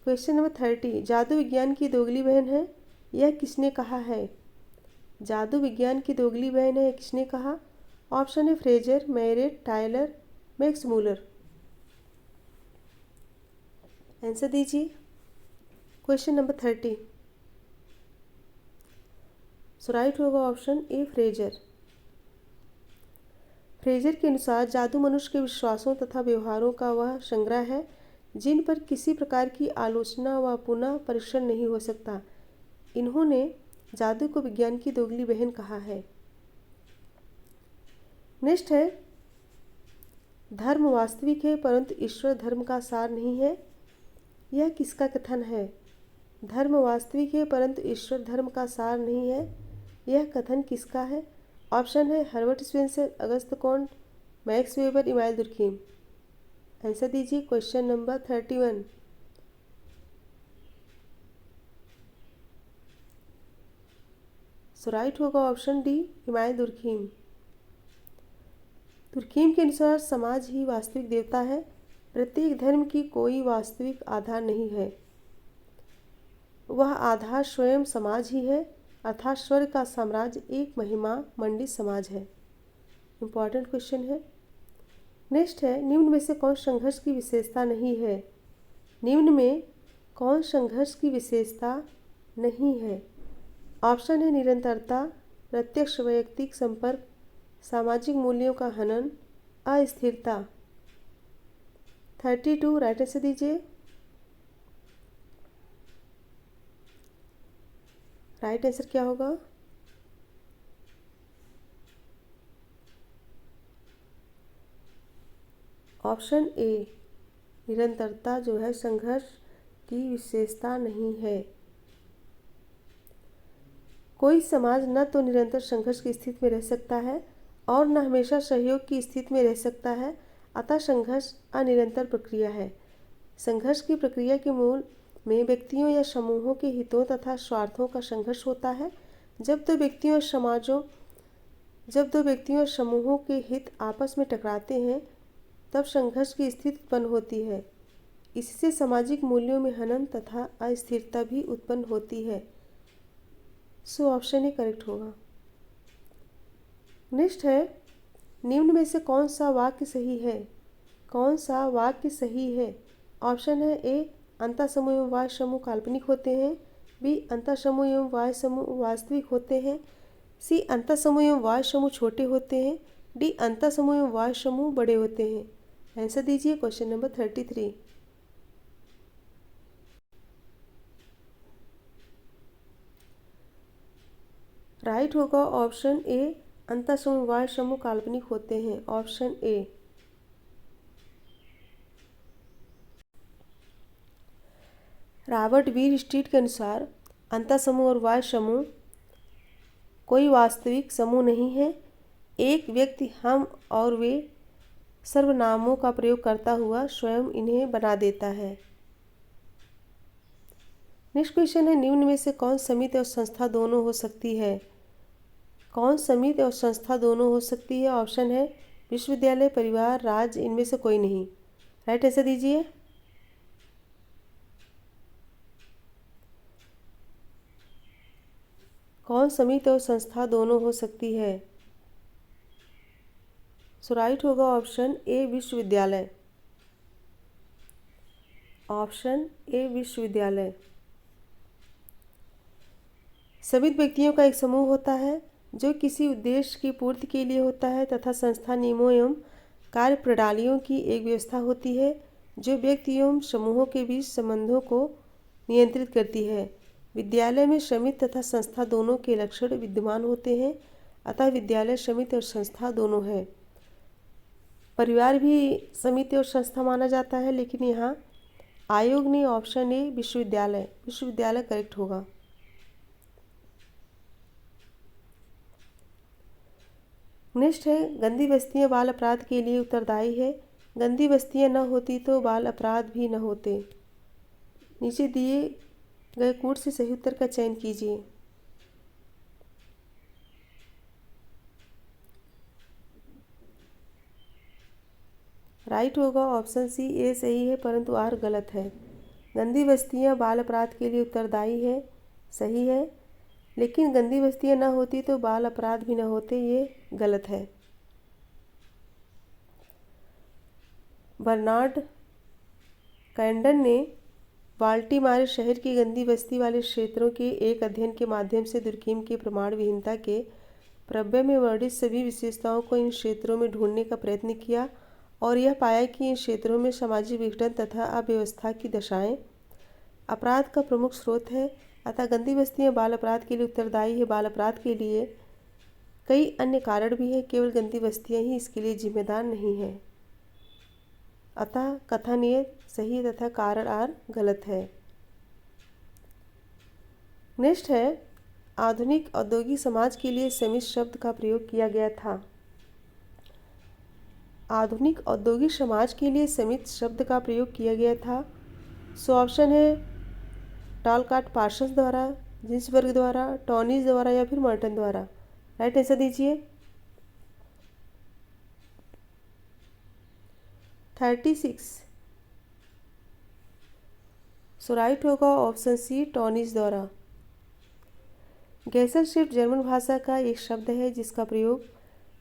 क्वेश्चन नंबर 30। जादू विज्ञान की दोगली बहन है, यह किसने कहा है? जादू विज्ञान की दोगली बहन है, किसने कहा? ऑप्शन है Frazer, Marett, Tylor, Max Muller. Answer दीजिए। Question number 30। सो राइट होगा ऑप्शन ए फ्रेजर। फ्रेजर के अनुसार जादू मनुष्य के विश्वासों तथा व्यवहारों का वह संग्रह है जिन पर किसी प्रकार की आलोचना व पुनः परीक्षण नहीं हो सकता। इन्होंने जादू को विज्ञान की दोगली बहन कहा है। नेक्स्ट है धर्म वास्तविक है परंतु ईश्वर धर्म का सार नहीं है, यह किसका कथन है? धर्म वास्तविक है परंतु ईश्वर धर्म का सार नहीं है, यह कथन किसका है? ऑप्शन है Herbert Spencer, August Comte, Max Weber, Emile Durkheim. Answer दीजिए। Question number 31। सो राइट होगा option D Emile Durkheim. Durkheim के अनुसार समाज ही वास्तविक देवता है, प्रत्येक धर्म की कोई वास्तविक आधार नहीं है, वह आधार स्वयं समाज ही है, अर्थात स्वर्ग का साम्राज्य एक महिमा मंडित समाज है। इम्पॉर्टेंट क्वेश्चन है। नेक्स्ट है निम्न में से कौन संघर्ष की विशेषता नहीं है? निम्न में कौन संघर्ष की विशेषता नहीं है? ऑप्शन है निरंतरता, प्रत्यक्ष वैयक्तिक संपर्क, सामाजिक मूल्यों का हनन, अस्थिरता। 32 राइट आंसर दीजिए। राइट आंसर क्या होगा? ऑप्शन ए निरंतरता जो है संघर्ष की विशेषता नहीं है। कोई समाज न तो निरंतर संघर्ष की स्थिति में रह सकता है और न हमेशा सहयोग की स्थिति में रह सकता है, अतः संघर्ष अनिरंतर प्रक्रिया है। संघर्ष की प्रक्रिया के मूल में व्यक्तियों या समूहों के हितों तथा स्वार्थों का संघर्ष होता है। जब दो व्यक्तियों और समूहों के हित आपस में टकराते हैं तब संघर्ष की स्थिति उत्पन्न होती है। इससे सामाजिक मूल्यों में हनन तथा अस्थिरता भी उत्पन्न होती है। सो ऑप्शन ए करेक्ट होगा। नेक्स्ट है निम्न में से कौन सा वाक्य सही है? कौन सा वाक्य सही है? ऑप्शन है ए अंतः समूह एवं वाह्य समूह काल्पनिक होते हैं, बी अंतः समूह एवं वाह्य समूह वास्तविक होते हैं, सी अंतः समूह एवं वाह्य समूह छोटे होते हैं, डी अंतः समूह एवं वाह्य समूह बड़े होते हैं। आंसर दीजिए। Question number 33। राइट होगा ऑप्शन ए अंतः समूह वाह्य समूह काल्पनिक होते हैं। Option A. Robert Veer street के अनुसार अंतः समूह और वाह्य समूह कोई वास्तविक समूह नहीं है। एक व्यक्ति हम और वे सर्वनामों का प्रयोग करता हुआ स्वयं इन्हें बना देता है। नेक्स्ट क्वेश्चन है निम्न में से कौन समिति और संस्था दोनों हो सकती है? कौन समिति और संस्था दोनों हो सकती है? ऑप्शन है विश्वविद्यालय, परिवार, राज्य, इनमें से कोई नहीं। राइट आंसर दीजिए। कौन समिति और संस्था दोनों हो सकती है? सो राइट होगा ऑप्शन ए विश्वविद्यालय। ऑप्शन ए विश्वविद्यालय। समिति व्यक्तियों का एक समूह होता है जो किसी उद्देश्य की पूर्ति के लिए होता है तथा संस्था नियमों एवं कार्य प्रणालियों की एक व्यवस्था होती है जो व्यक्ति एवं समूहों के बीच संबंधों को नियंत्रित करती है। विद्यालय में समिति तथा संस्था दोनों के लक्षण विद्यमान होते हैं, अतः विद्यालय समिति और संस्था दोनों है। परिवार भी समिति और संस्था माना जाता है, लेकिन यहाँ आयोग ने ऑप्शन ए विश्वविद्यालय करेक्ट होगा। नेक्स्ट है गंदी बस्तियाँ बाल अपराध के लिए उत्तरदायी है, गंदी बस्तियां न होती तो बाल अपराध भी न होते। नीचे दिए गए कोड से सही उत्तर का चयन कीजिए। राइट होगा ऑप्शन सी, ए सही है परंतु आर गलत है। गंदी बस्तियां बाल अपराध के लिए उत्तरदायी है, सही है, लेकिन गंदी बस्तियां न होती तो बाल अपराध भी न होते, ये गलत है। बर्नार्ड कैंडन ने बाल्टीमार शहर की गंदी बस्ती वाले क्षेत्रों के एक अध्ययन के माध्यम से दुर्कीम की प्रमाण विहीनता के प्रव्य में वर्णित सभी विशेषताओं को इन क्षेत्रों में ढूंढने का प्रयत्न किया और यह पाया कि इन क्षेत्रों में सामाजिक विघटन तथा अव्यवस्था की दशाएं अपराध का प्रमुख स्रोत है। अतः गंदी बस्तियां बाल अपराध के लिए उत्तरदायी है। बाल अपराध के लिए कई अन्य कारण भी है, केवल गंदी बस्तियां ही इसके लिए जिम्मेदार नहीं है। अतः कथन ए सही तथा कारण आर गलत है। नेक्स्ट है, आधुनिक औद्योगिक समाज के लिए समित शब्द का प्रयोग किया गया था। आधुनिक औद्योगिक समाज के लिए समित शब्द का प्रयोग किया गया था। सो ऑप्शन है टॉलकाट पार्सन्स द्वारा, जिन्सबर्ग द्वारा, टॉनिस द्वारा या फिर मर्टन द्वारा। राइट आंसर दीजिए। 36। सो राइट होगा ऑप्शन सी, टॉनिस द्वारा। गेसेलशिफ्ट जर्मन भाषा का एक शब्द है जिसका प्रयोग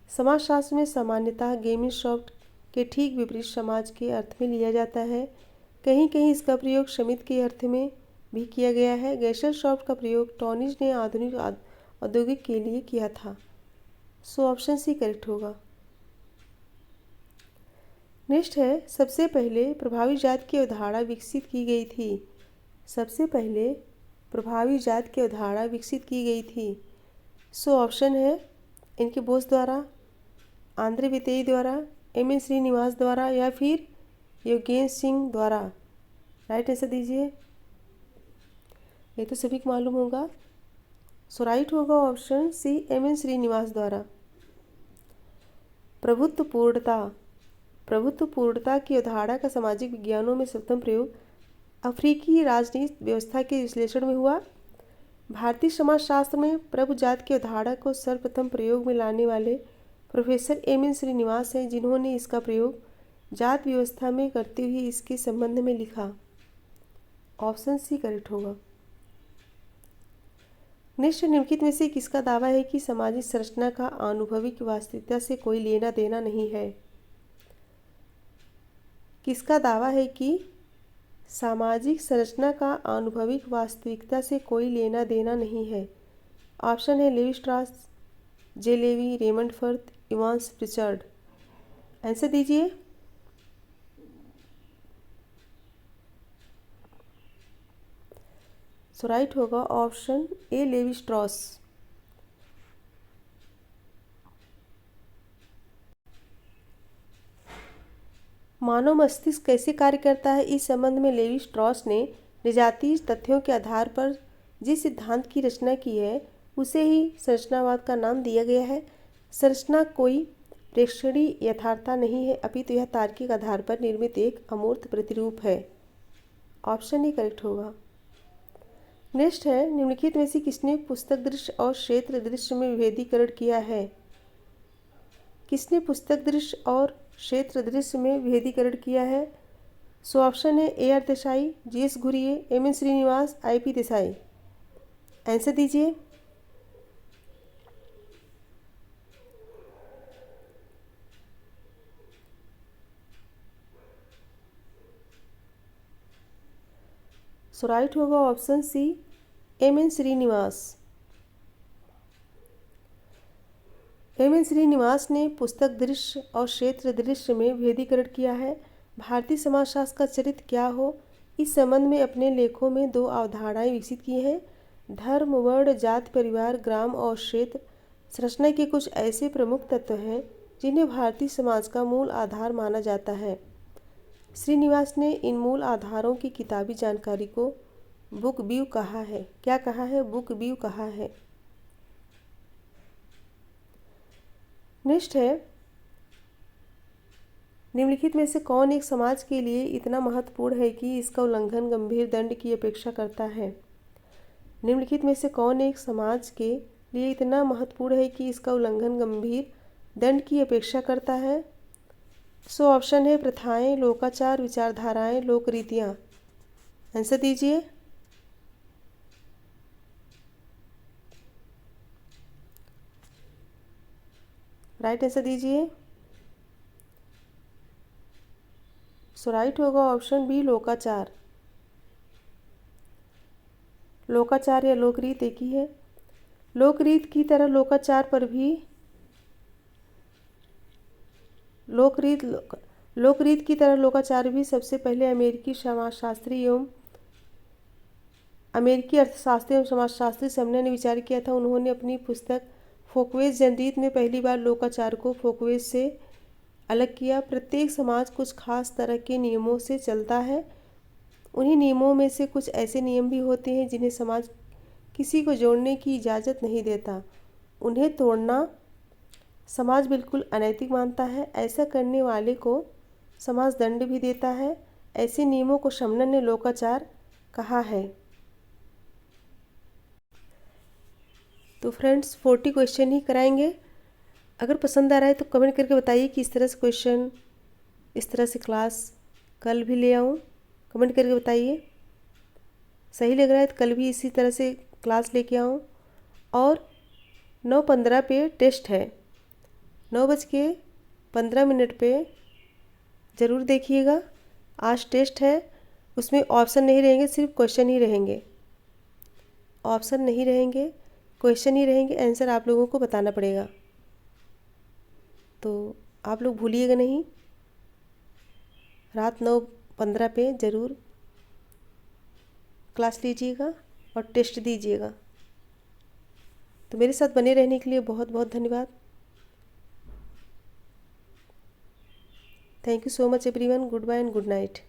समाजशास्त्र में सामान्यतः गेमिंशॉफ्ट के ठीक विपरीत समाज के अर्थ में लिया जाता है। कहीं कहीं इसका प्रयोग समिति के अर्थ में भी किया गया है। गेसेलशॉफ्ट का प्रयोग टॉनिस ने आधुनिक औद्योगिक के लिए किया था। सो ऑप्शन सी करेक्ट होगा। नेक्स्ट है, सबसे पहले प्रभावी जात की अवधारणा विकसित की गई थी। सबसे पहले प्रभावी जात की अवधारणा विकसित की गई थी। सो ऑप्शन है इनके बोस द्वारा, आंद्रे वितेई द्वारा, एम.एन. श्रीनिवास द्वारा या फिर योगेन सिंह द्वारा। राइट आंसर दीजिए। ये तो सभी को मालूम होगा। सो राइट होगा ऑप्शन सी, एम.एन. श्रीनिवास द्वारा। प्रभुत्व पूर्णता। प्रभुत्व पूर्णता की अवधारणा का सामाजिक विज्ञानों में सर्वप्रथम प्रयोग अफ्रीकी राजनीतिक व्यवस्था के विश्लेषण में हुआ। भारतीय समाजशास्त्र में प्रभु जात की अवधारणा को सर्वप्रथम प्रयोग में लाने वाले प्रोफेसर एम.एन. श्रीनिवास हैं, जिन्होंने इसका प्रयोग जात व्यवस्था में करते हुए इसके संबंध में लिखा। ऑप्शन सी करेक्ट होगा। निम्नलिखित में से किसका दावा है कि सामाजिक संरचना का आनुभविक वास्तविकता से कोई लेना देना नहीं है? किसका दावा है कि सामाजिक संरचना का आनुभविक वास्तविकता से कोई लेना देना नहीं है? ऑप्शन है Levi Strauss, J Levy, Raymond Firth, Evans Pritchard. Answer दीजिए। सो राइट होगा ऑप्शन ए, लेवी स्ट्रॉस। मानव मस्तिष्क कैसे कार्य करता है, इस संबंध में लेवी स्ट्रॉस ने निजातीय तथ्यों के आधार पर जिस सिद्धांत की रचना की है उसे ही संरचनावाद का नाम दिया गया है। संरचना कोई प्रेक्षणीय यथार्थता नहीं है, अपितु यह तार्किक आधार पर निर्मित एक अमूर्त प्रतिरूप है। ऑप्शन ए करेक्ट होगा। नेक्स्ट है, निम्नलिखित में से किसने पुस्तक दृश्य और क्षेत्र दृश्य में विभेदीकरण किया है? किसने पुस्तक दृश्य और क्षेत्र दृश्य में विभेदीकरण किया है? सो ऑप्शन है A R Desai, G S Ghurye, M N Srinivas, I P Desai. Answer दीजिए। सो राइट होगा option C, M N Srinivas. M N Srinivas ने पुस्तक दृश्य और क्षेत्र दृश्य में विभेदीकरण किया है। भारतीय समाजशास्त्र का चरित्र क्या हो, इस संबंध में अपने लेखों में दो अवधारणाएं विकसित की हैं। धर्म, वर्ण, जाति, परिवार, ग्राम और क्षेत्र संरचना के कुछ ऐसे प्रमुख तत्व हैं जिन्हें भारतीय समाज का मूल आधार माना जाता है। श्रीनिवास ने इन मूल आधारों की किताबी जानकारी को बुक व्यू कहा है। क्या कहा है? बुक व्यू कहा है। नेक्स्ट है, निम्नलिखित में से कौन एक समाज के लिए इतना महत्वपूर्ण है कि इसका उल्लंघन गंभीर दंड की अपेक्षा करता है? निम्नलिखित में से कौन एक समाज के लिए इतना महत्वपूर्ण है कि इसका उल्लंघन गंभीर दंड की अपेक्षा करता है? सो ऑप्शन है प्रथाएं, लोकाचार, विचारधाराएं, लोक रीतियाँ। आंसर दीजिए। राइट आंसर दीजिए। सो राइट होगा ऑप्शन बी, लोकाचार। लोकाचार या लोकरीत एक ही है। लोकरीत की तरह लोकाचार पर भी लोकरीत की तरह लोकाचार भी सबसे पहले अमेरिकी अर्थशास्त्री एवं समाजशास्त्री समने ने विचार किया था। उन्होंने अपनी पुस्तक फोकवेज जनरीत में पहली बार लोकाचार को फोकवेज से अलग किया। प्रत्येक समाज कुछ खास तरह के नियमों से चलता है। उन्हीं नियमों में से कुछ ऐसे नियम भी होते हैं जिन्हें समाज किसी को जोड़ने की इजाज़त नहीं देता। उन्हें तोड़ना समाज बिल्कुल अनैतिक मानता है। ऐसा करने वाले को समाज दंड भी देता है। ऐसे नियमों को शमनन ने लोकाचार कहा है। तो फ्रेंड्स 40 क्वेश्चन ही कराएंगे। अगर पसंद आ रहा है तो कमेंट करके बताइए कि इस तरह से क्वेश्चन, इस तरह से क्लास कल भी ले आऊँ। कमेंट करके बताइए। सही लग रहा है तो कल भी इसी तरह से क्लास लेके आऊँ। और 9:15 पे टेस्ट है। 9:15 पे ज़रूर देखिएगा। आज टेस्ट है, उसमें ऑप्शन नहीं रहेंगे, सिर्फ क्वेश्चन ही रहेंगे। ऑप्शन नहीं रहेंगे, क्वेश्चन ही रहेंगे। आंसर आप लोगों को बताना पड़ेगा। तो आप लोग भूलिएगा नहीं, रात 9:15 पे ज़रूर क्लास लीजिएगा और टेस्ट दीजिएगा। तो मेरे साथ बने रहने के लिए बहुत बहुत धन्यवाद। Thank you so much everyone. Goodbye and good night.